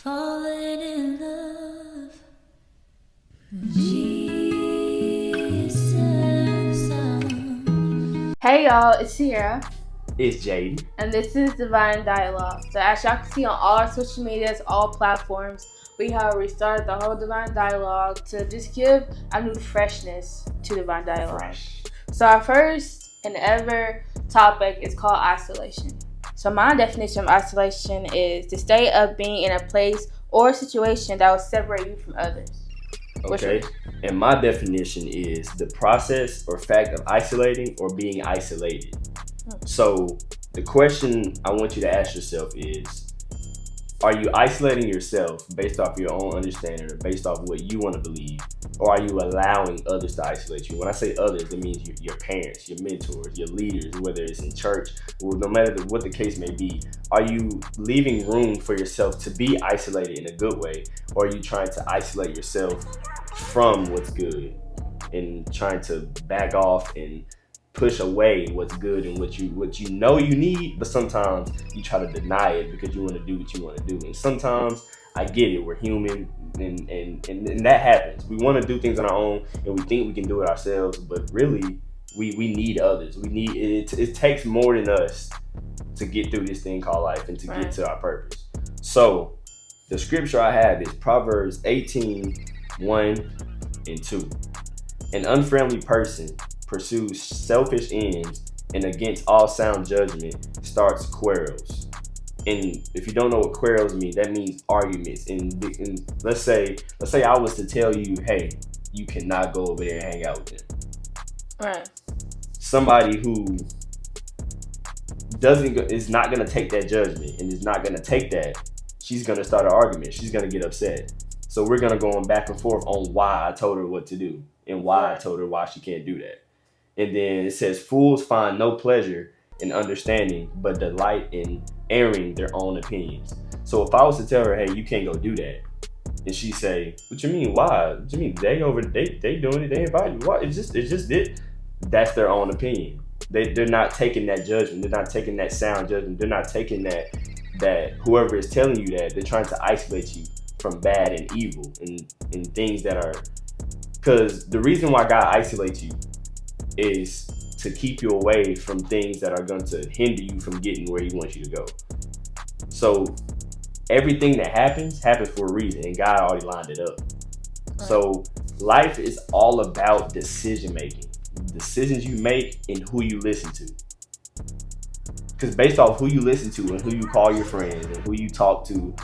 Falling in love. Jesus. Hey y'all, it's Sierra. It's Jaden. And this is Divine Dialogue. So as y'all can see on all our social medias, all platforms, we have restarted the whole Divine Dialogue to just give a new freshness to Divine Dialogue. Fresh. So our first and ever topic is called isolation. So my definition of isolation is the state of being in a place or situation that will separate you from others. Okay. And my definition is the process or fact of isolating or being isolated. So the question I want you to ask yourself is, are you isolating yourself based off your own understanding or based off what you want to believe? Or are you allowing others to isolate you? When I say others, it means your parents, your mentors, your leaders, whether it's in church, or no matter what the case may be. Are you leaving room for yourself to be isolated in a good way? Or are you trying to isolate yourself from what's good and trying to back off and push away what's good and what you know you need, but sometimes you try to deny it because you want to do what you want to do. And sometimes I get it, we're human, and that happens. We want to do things on our own and we think we can do it ourselves, but really we need others. We need it takes more than us to get through this thing called life and to get to our purpose. So the scripture I have is Proverbs 18:1-2. An unfriendly person pursues selfish ends, and against all sound judgment starts quarrels. And if you don't know what quarrels mean, that means arguments. And let's say I was to tell you, hey, you cannot go over there and hang out with them. Right. Somebody who is not gonna take that judgment and is not gonna take that, she's gonna start an argument. She's gonna get upset. So we're gonna go back and forth on why I told her what to do and why I told her why she can't do that. And then it says, fools find no pleasure in understanding, but delight in airing their own opinions. So if I was to tell her, hey, you can't go do that, and she say, what you mean, why? What you mean, they doing it, they invite you. Why? It's just it. That's their own opinion. They're not taking that judgment. They're not taking that sound judgment. They're not taking that whoever is telling you that, they're trying to isolate you from bad and evil and things that are, because the reason why God isolates you is to keep you away from things that are going to hinder you from getting where he wants you to go. So everything that happens for a reason, and God already lined it up. Right. So life is all about decision making. Decisions you make and who you listen to. Because based off who you listen to and who you call your friends and who you talk to,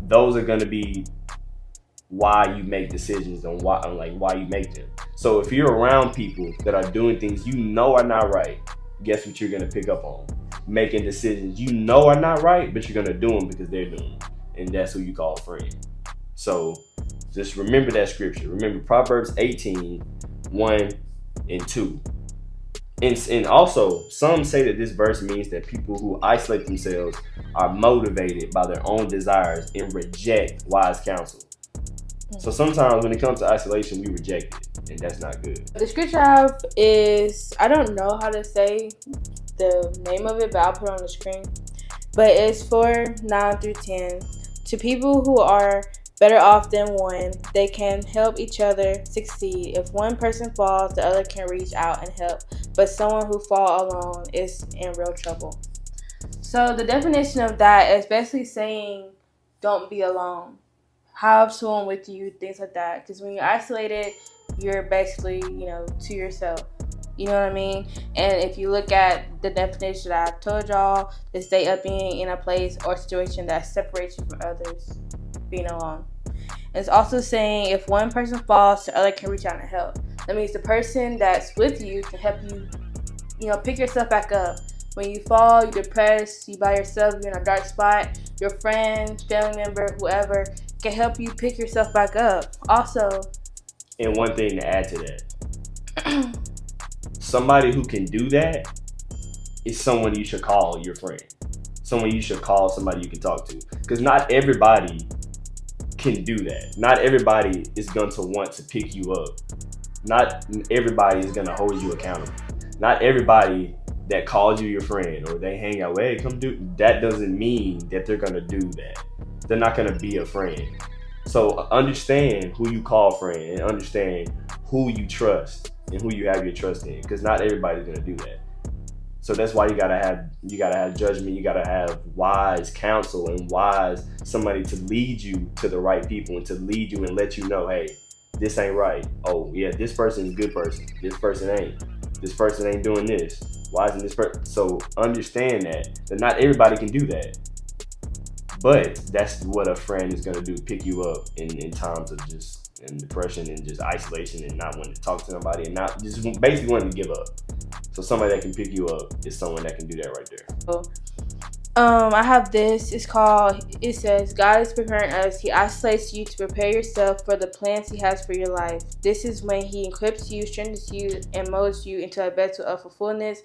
those are going to be why you make decisions and why you make them. So if you're around people that are doing things you know are not right, guess what you're going to pick up on? Making decisions you know are not right, but you're going to do them because they're doing them. And that's who you call a friend. So just remember that scripture. Remember Proverbs 18:1-2. And also, some say that this verse means that people who isolate themselves are motivated by their own desires and reject wise counsel. So sometimes when it comes to isolation, we reject it, and that's not good. The scripture I have is, I don't know how to say the name of it, but I'll put it on the screen. But it's 4:9-10. To people who are better off than one, they can help each other succeed. If one person falls, the other can reach out and help. But someone who falls alone is in real trouble. So the definition of that is basically saying, don't be alone. Have someone with you, things like that. Because when you're isolated, you're basically, to yourself. You know what I mean? And if you look at the definition that I told y'all, the state of being in a place or situation that separates you from others, being alone. And it's also saying if one person falls, the other can reach out and help. That means the person that's with you can help you, pick yourself back up. When you fall, you're depressed, you by yourself, you're in a dark spot, your friend, family member, whoever can help you pick yourself back up. Also, and one thing to add to that, somebody who can do that is someone you should call your friend. Someone you should call, somebody you can talk to. Because not everybody can do that. Not everybody is going to want to pick you up. Not everybody is going to hold you accountable. Not everybody that calls you your friend or they hang out, hey, come do that, doesn't mean that they're gonna do that. They're not gonna be a friend. So understand who you call friend and understand who you trust and who you have your trust in, because not everybody's gonna do that. So that's why you gotta have judgment. You gotta have wise counsel and wise somebody to lead you to the right people and to lead you and let you know, hey, this ain't right. Oh yeah, this person is a good person. This person ain't. This person ain't doing this. Why isn't this person? So understand that not everybody can do that. But that's what a friend is gonna do: pick you up in times of just depression and just isolation and not wanting to talk to somebody and not just basically wanting to give up. So somebody that can pick you up is someone that can do that right there. I have this. It says, God is preparing us. He isolates you to prepare yourself for the plans He has for your life. This is when He equips you, strengthens you, and molds you into a vessel of fullness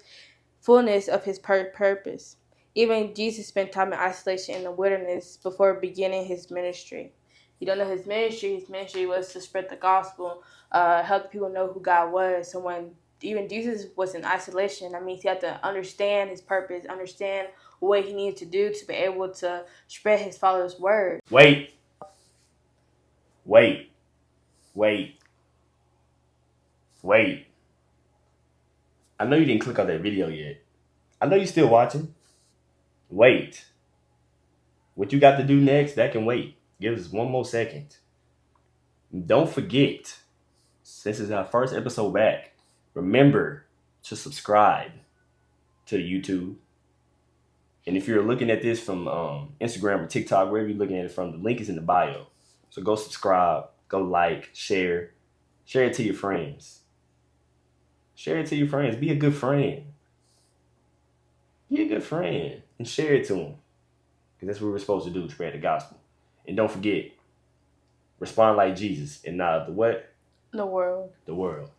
of His purpose. Even Jesus spent time in isolation in the wilderness before beginning His ministry. You don't know His ministry was to spread the gospel, help people know who God was. So when even Jesus was in isolation, that means He had to understand His purpose, understand what He needed to do to be able to spread His Father's word. Wait. I know you didn't click on that video yet. I know you're still watching. Wait. What you got to do next, that can wait. Give us one more second. Don't forget, since it's our first episode back, remember to subscribe to YouTube. And if you're looking at this from Instagram or TikTok, wherever you're looking at it from, the link is in the bio. So go subscribe, go like, share it to your friends. Share it to your friends. Be a good friend. Be a good friend and share it to them. Because that's what we're supposed to do, spread the gospel. And don't forget, respond like Jesus and not the what? The world. The world.